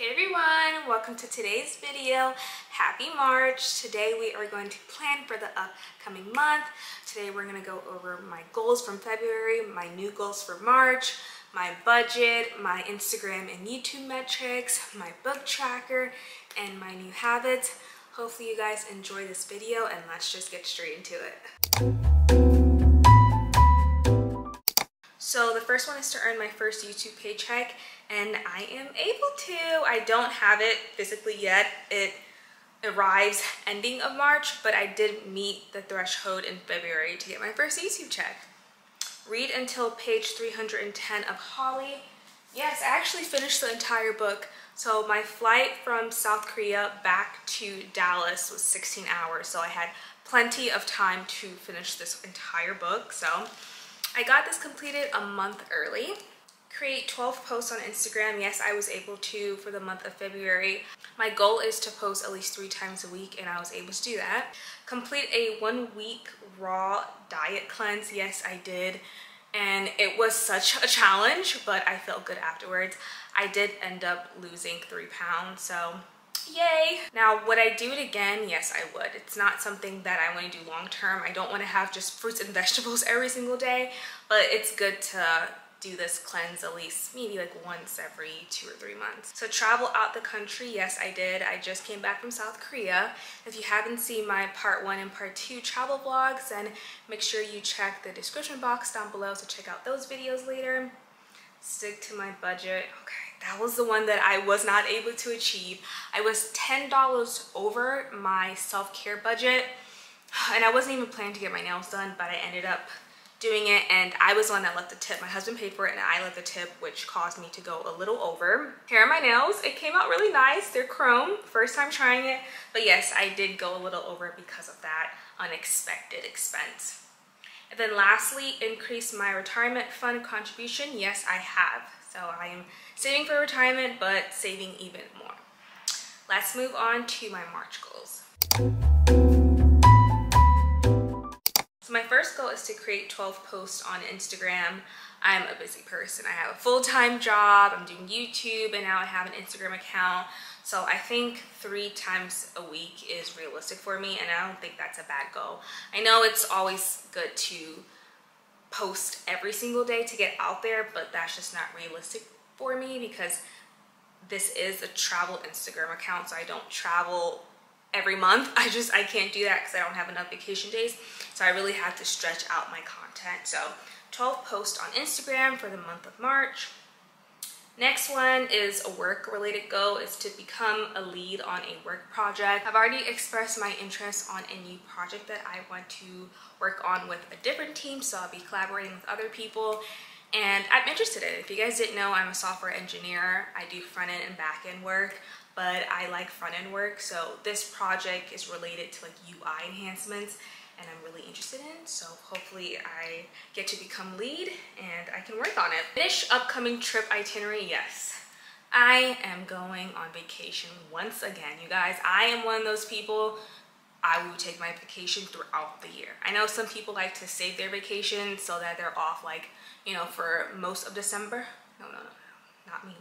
Hey everyone, welcome to today's video. Happy March. Today we are going to plan for the upcoming month. Today we're going to go over my goals from February, my new goals for March, my budget, my Instagram and YouTube metrics, my book tracker, and my new habits. Hopefully you guys enjoy this video and let's just get straight into it. So the first one is to earn my first YouTube paycheck, and I am able to. I don't have it physically yet. It arrives ending of March, but I did meet the threshold in February to get my first YouTube check. Read until page 310 of Holly. Yes, I actually finished the entire book. So my flight from South Korea back to Dallas was 16 hours, so I had plenty of time to finish this entire book. So I got this completed a month early. Create 12 posts on Instagram. Yes, I was able to for the month of February. My goal is to post at least 3 times a week, and I was able to do that. Complete a 1-week raw diet cleanse. Yes, I did. And it was such a challenge, but I felt good afterwards. I did end up losing 3 pounds, so yay. Now, would I do it again? Yes, I would. It's not something that I want to do long term. I don't want to have just fruits and vegetables every single day, but it's good to do this cleanse at least maybe like once every 2 or 3 months. So travel out the country. Yes, I did. I just came back from South Korea. If you haven't seen my part 1 and part 2 travel vlogs, then make sure you check the description box down below to check out those videos later. Stick to my budget. Okay. That was the one that I was not able to achieve. I was $10 over my self-care budget, and I wasn't even planning to get my nails done, but I ended up doing it, and I was the one that left the tip. My husband paid for it, and I left the tip, which caused me to go a little over. Here are my nails. It came out really nice. They're chrome. First time trying it, but yes, I did go a little over because of that unexpected expense. And then lastly, increase my retirement fund contribution. Yes, I have. So I am saving for retirement, but saving even more. Let's move on to my March goals. So my first goal is to create 12 posts on Instagram. I'm a busy person. I have a full-time job, I'm doing YouTube, and now I have an Instagram account. So I think 3 times a week is realistic for me, and I don't think that's a bad goal. I know it's always good to post every single day to get out there, but that's just not realistic for me because this is a travel Instagram account, so I don't travel every month. I can't do that because I don't have enough vacation days, so I really have to stretch out my content. So 12 posts on Instagram for the month of March. Next one is a work-related goal, is to become a lead on a work project. I've already expressed my interest on a new project that I want to work on with a different team, so I'll be collaborating with other people, and I'm interested in it. If you guys didn't know, I'm a software engineer. I do front-end and back-end work, but I like front-end work, so this project is related to like UI enhancements, and I'm really interested in, so hopefully I get to become lead and I can work on it. Finish upcoming trip itinerary. Yes, I am going on vacation once again, you guys. I am one of those people, I will take my vacation throughout the year. I know some people like to save their vacation so that they're off, like, you know, for most of December. No, not me.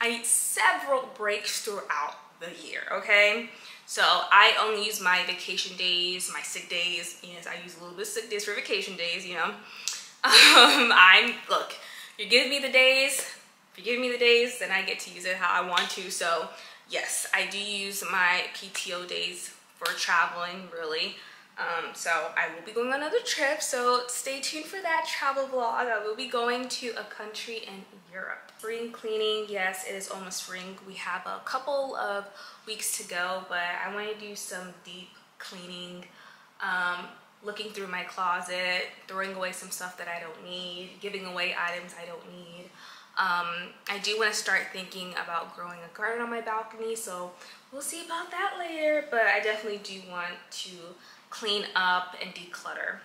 I need several breaks throughout the year, okay? So I only use my vacation days, my sick days. Yes, I use a little bit of sick days for vacation days, you know. Look, you give me the days, if you give me the days, then I get to use it how I want to. So yes, I do use my PTO days for traveling, really. So I will be going on another trip, so stay tuned for that travel vlog. I will be going to a country in Europe. Spring cleaning. Yes, it is almost spring. We have a couple of weeks to go, but I want to do some deep cleaning, looking through my closet, throwing away some stuff that I don't need, giving away items I don't need. I do want to start thinking about growing a garden on my balcony, so we'll see about that later, but I definitely do want to clean up and declutter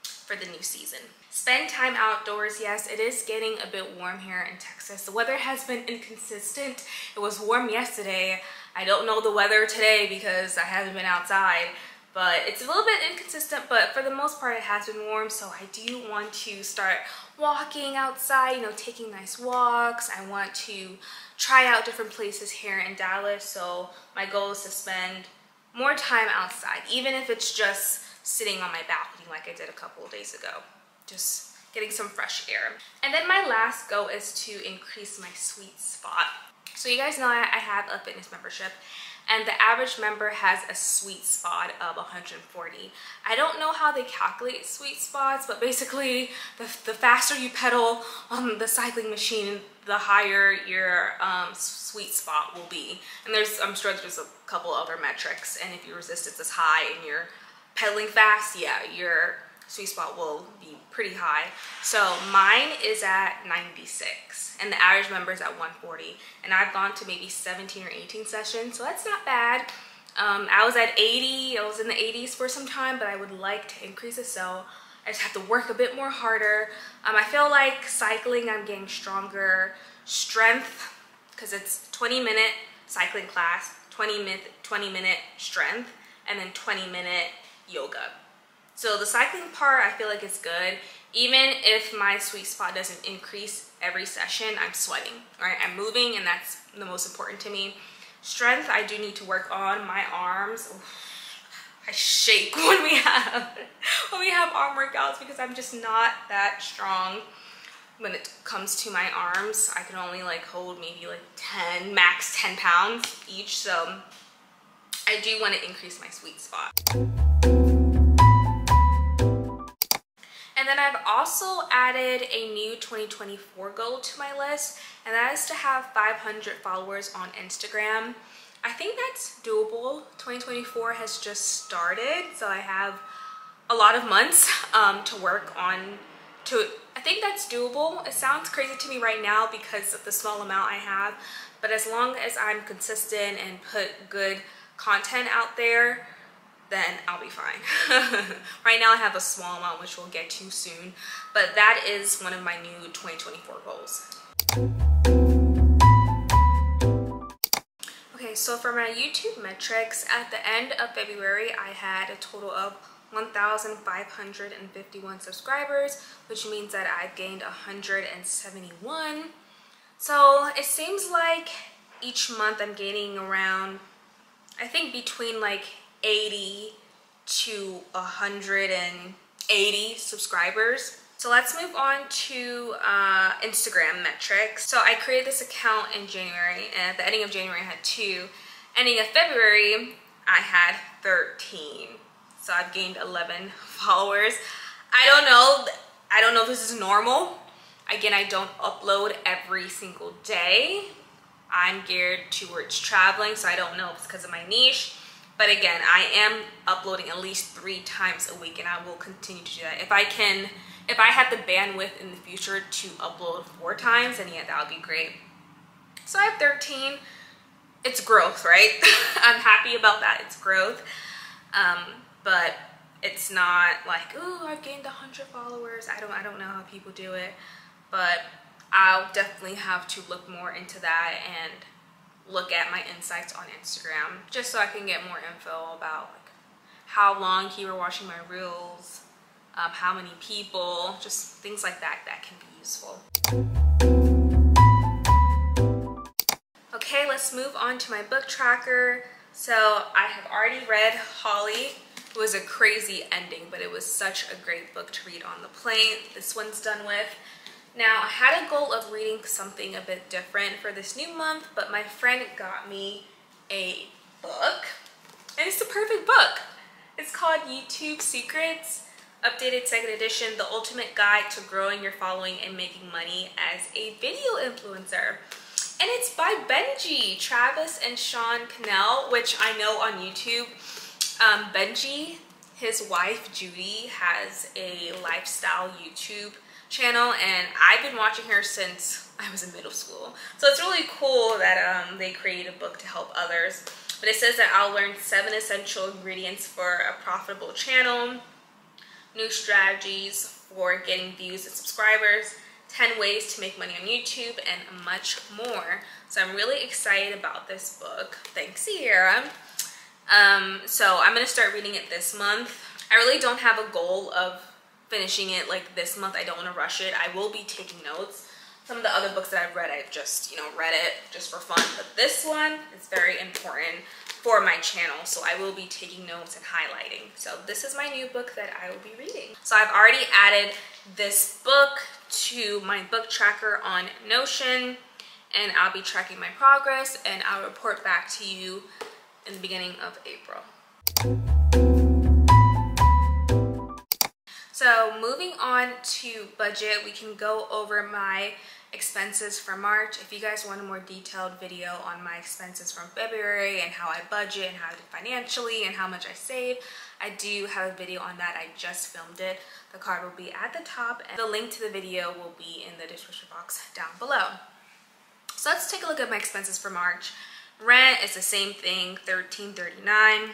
for the new season. Spend time outdoors. Yes, it is getting a bit warm here in Texas. The weather has been inconsistent. It was warm yesterday. I don't know the weather today because I haven't been outside, but it's a little bit inconsistent, but for the most part it has been warm. So I do want to start walking outside, you know, taking nice walks. I want to try out different places here in Dallas. So my goal is to spend more time outside, even if it's just sitting on my balcony like I did a couple of days ago, just getting some fresh air. And then my last goal is to increase my sweet spot. So you guys know I have a fitness membership, and the average member has a sweet spot of 140. I don't know how they calculate sweet spots, but basically the faster you pedal on the cycling machine, the higher your sweet spot will be. And I'm sure there's a couple other metrics, and if your resistance is high and you're pedaling fast, yeah, your sweet spot will be pretty high. So mine is at 96 and the average member is at 140, and I've gone to maybe 17 or 18 sessions, so that's not bad. I was at 80, I was in the 80s for some time, but I would like to increase it, so I just have to work a bit more harder. I feel like cycling, I'm getting stronger. Strength, because it's 20-minute cycling class, 20-minute strength, and then 20-minute yoga. So the cycling part, I feel like it's good. Even if my sweet spot doesn't increase every session, I'm sweating, right? I'm moving, and that's the most important to me. Strength, I do need to work on my arms. I shake when we have arm workouts because I'm just not that strong when it comes to my arms. I can only like hold maybe like 10, max 10 pounds each. So I do want to increase my sweet spot. And then I've also added a new 2024 goal to my list, and that is to have 500 followers on Instagram. I think that's doable. 2024 has just started, so I have a lot of months to work on. I think that's doable. It sounds crazy to me right now because of the small amount I have, but as long as I'm consistent and put good content out there, then I'll be fine. Right now I have a small amount, which we'll get to soon, but that is one of my new 2024 goals. Okay, so for my YouTube metrics, at the end of February, I had a total of 1,551 subscribers, which means that I've gained 171. So it seems like each month I'm gaining around, I think between like 80 to 180 subscribers. So let's move on to Instagram metrics. So I created this account in January, and at the ending of January I had 2. Ending of February I had 13. So I've gained 11 followers. I don't know if this is normal. Again, I don't upload every single day. I'm geared towards traveling, so I don't know if it's because of my niche. But again, I am uploading at least 3 times a week, and I will continue to do that. If I have the bandwidth in the future to upload 4 times, then yeah, that would be great. So I have 13. It's growth, right? I'm happy about that. It's growth. But it's not like, oh, I've gained 100 followers. I don't know how people do it, but I'll definitely have to look more into that and look at my insights on Instagram, just so I can get more info about like how long people are watching my reels, how many people, just things like that can be useful. Okay, let's move on to my book tracker. So I have already read Holly. It was a crazy ending, but it was such a great book to read on the plane. This one's done with. Now, I had a goal of reading something a bit different for this new month, but my friend got me a book, and it's the perfect book. It's called YouTube Secrets, Updated 2nd Edition, The Ultimate Guide to Growing Your Following and Making Money as a Video Influencer. And it's by Benji, Travis and Sean Cannell, which I know on YouTube. Benji, his wife Judy, has a lifestyle YouTube channel, and I've been watching her since I was in middle school. So it's really cool that they create a book to help others. But it says that I'll learn 7 essential ingredients for a profitable channel, new strategies for getting views and subscribers, 10 ways to make money on YouTube, and much more. So I'm really excited about this book. Thanks, Sierra. So I'm gonna start reading it this month. I really don't have a goal of finishing it like this month. I don't want to rush it. I will be taking notes, Some of the other books that I've read, I've just, you know, read it just for fun. But this one is very important for my channel, so I will be taking notes and highlighting. So this is my new book that I will be reading. So I've already added this book to my book tracker on Notion, and I'll be tracking my progress, and I'll report back to you in the beginning of April. So moving on to budget, we can go over my expenses for March. If you guys want a more detailed video on my expenses from February and how I budget and how I did financially and how much I save, I do have a video on that. I just filmed it. The card will be at the top, and the link to the video will be in the description box down below. So let's take a look at my expenses for March. Rent is the same thing, $13.39.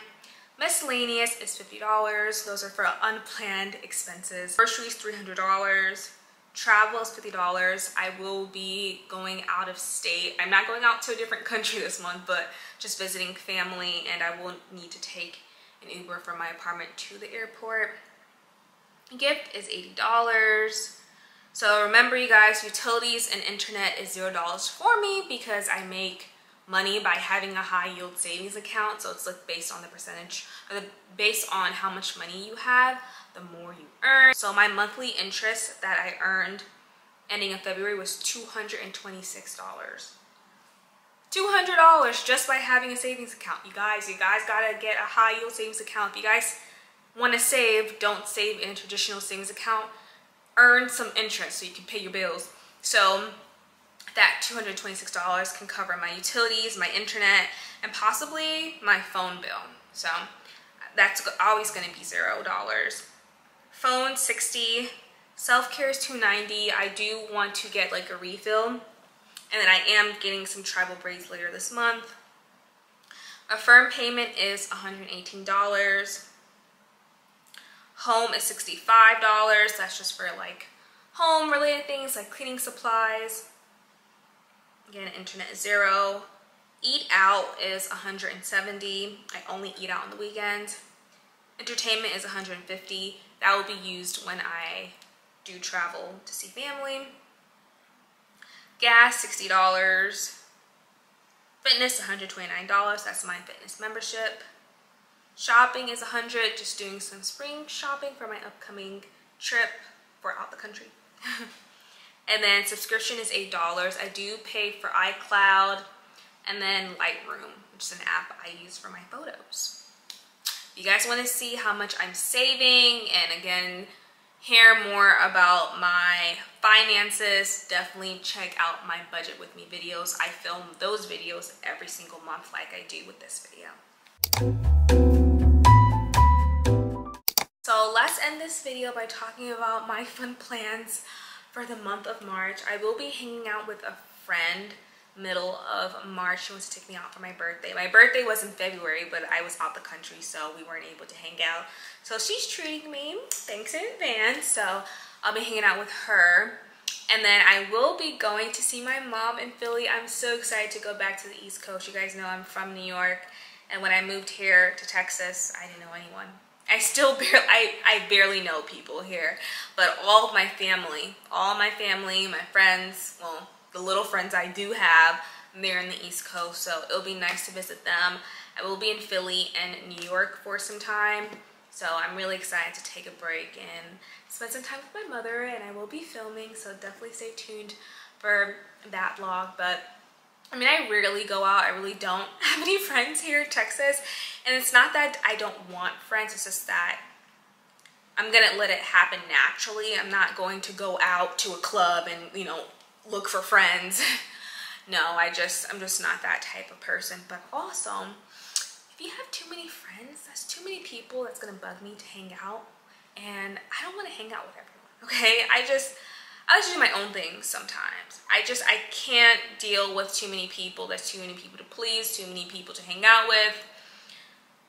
Miscellaneous is $50. Those are for unplanned expenses. Groceries, $300. Travel is $50. I will be going out of state. I'm not going out to a different country this month, but just visiting family, and I will need to take an Uber from my apartment to the airport. Gift is $80. So remember, you guys, utilities and internet is $0 for me because I make money by having a high yield savings account. So it's like based on the percentage, or based on how much money you have, the more you earn. So my monthly interest that I earned ending in February was $226. $200 just by having a savings account. You guys gotta get a high yield savings account. If you guys want to save, don't save in a traditional savings account. Earn some interest so you can pay your bills. So that $226 can cover my utilities, my internet, and possibly my phone bill. So that's always going to be $0. Phone, $60. Self-care is $290. I do want to get like a refill, and then I am getting some tribal braids later this month. A firm payment is $118. Home is $65. That's just for like home related things like cleaning supplies. Again, internet is $0. Eat out is $170. I only eat out on the weekend. Entertainment is $150. That will be used when I do travel to see family. Gas, $60. Fitness, $129. That's my fitness membership. Shopping is $100. Just doing some spring shopping for my upcoming trip for out the country. And then subscription is $8. I do pay for iCloud and then Lightroom, which is an app I use for my photos. If you guys want to see how much I'm saving and again hear more about my finances, definitely check out my budget with me videos. I film those videos every single month like I do with this video. So let's end this video by talking about my fun plans for the month of March. I will be hanging out with a friend middle of March. She wants to take me out for my birthday. My birthday was in February, but I was out the country, so we weren't able to hang out. So she's treating me, thanks in advance. So I'll be hanging out with her. And then I will be going to see my mom in Philly. I'm so excited to go back to the East Coast. You guys know I'm from New York. And when I moved here to Texas, I didn't know anyone. I barely know people here, but all of my family, my friends, well, the little friends I do have, they're in the East Coast, so it'll be nice to visit them. I will be in Philly and New York for some time, so I'm really excited to take a break and spend some time with my mother, and I will be filming, so definitely stay tuned for that vlog. But I mean, I rarely go out. I really don't have any friends here in Texas. And it's not that I don't want friends. It's just that I'm going to let it happen naturally. I'm not going to go out to a club and, you know, look for friends. No, I'm just not that type of person. But also, if you have too many friends, that's too many people that's going to bug me to hang out. And I don't want to hang out with everyone, okay? I like to do my own things sometimes. I can't deal with too many people. There's too many people to please, too many people to hang out with.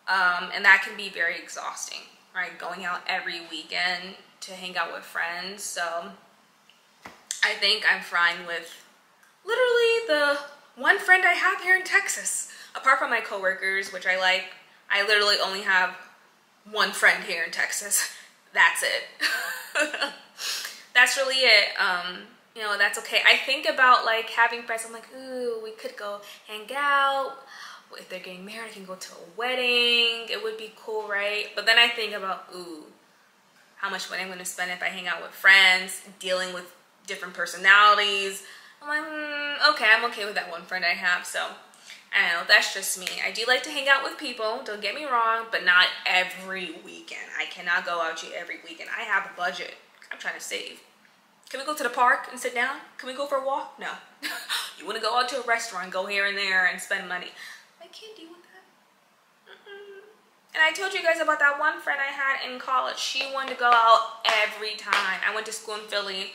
And that can be very exhausting, right? Going out every weekend to hang out with friends. So I think I'm fine with literally the one friend I have here in Texas. Apart from my coworkers, which I like, I literally only have one friend here in Texas. That's it. That's really it. you know, that's okay. I think about like having friends. I'm like, ooh, we could go hang out. If they're getting married, I can go to a wedding. It would be cool, right? But then I think about, ooh, how much money I'm going to spend if I hang out with friends, dealing with different personalities. I'm like, okay, I'm okay with that one friend I have. So I don't know, that's just me. I do like to hang out with people, don't get me wrong, but not every weekend. I cannot go out to every weekend. I have a budget. I'm trying to save. Can we go to the park and sit down? Can we go for a walk? No. You want to go out to a restaurant, go here and there and spend money. I can't deal with that. And I told you guys about that one friend I had in college. She wanted to go out every time. I went to school in Philly,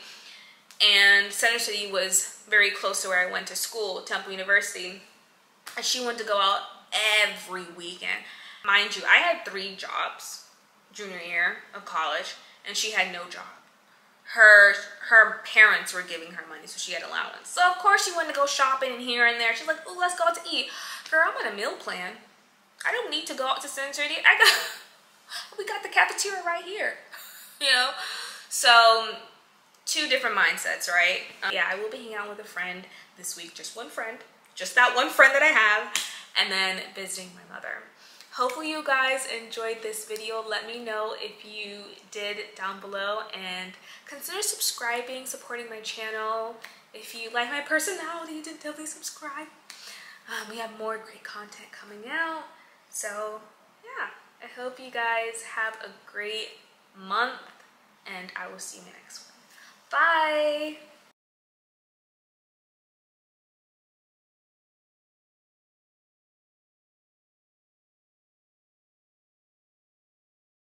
and Center City was very close to where I went to school, Temple University. And she wanted to go out every weekend. Mind you, I had 3 jobs junior year of college, and she had no job. Her parents were giving her money, so she had allowance. So of course she wanted to go shopping and here and there. She's like, "Ooh, let's go out to eat." Girl, I'm on a meal plan. I don't need to go out to Center City. We got the cafeteria right here. You know? So 2 different mindsets, right? Yeah, I will be hanging out with a friend this week, just one friend. Just that one friend that I have, and then visiting my mother. Hopefully you guys enjoyed this video. Let me know if you did down below, and consider subscribing, supporting my channel. If you like my personality, then definitely subscribe. We have more great content coming out. So yeah, I hope you guys have a great month, and I will see you in the next one. Bye!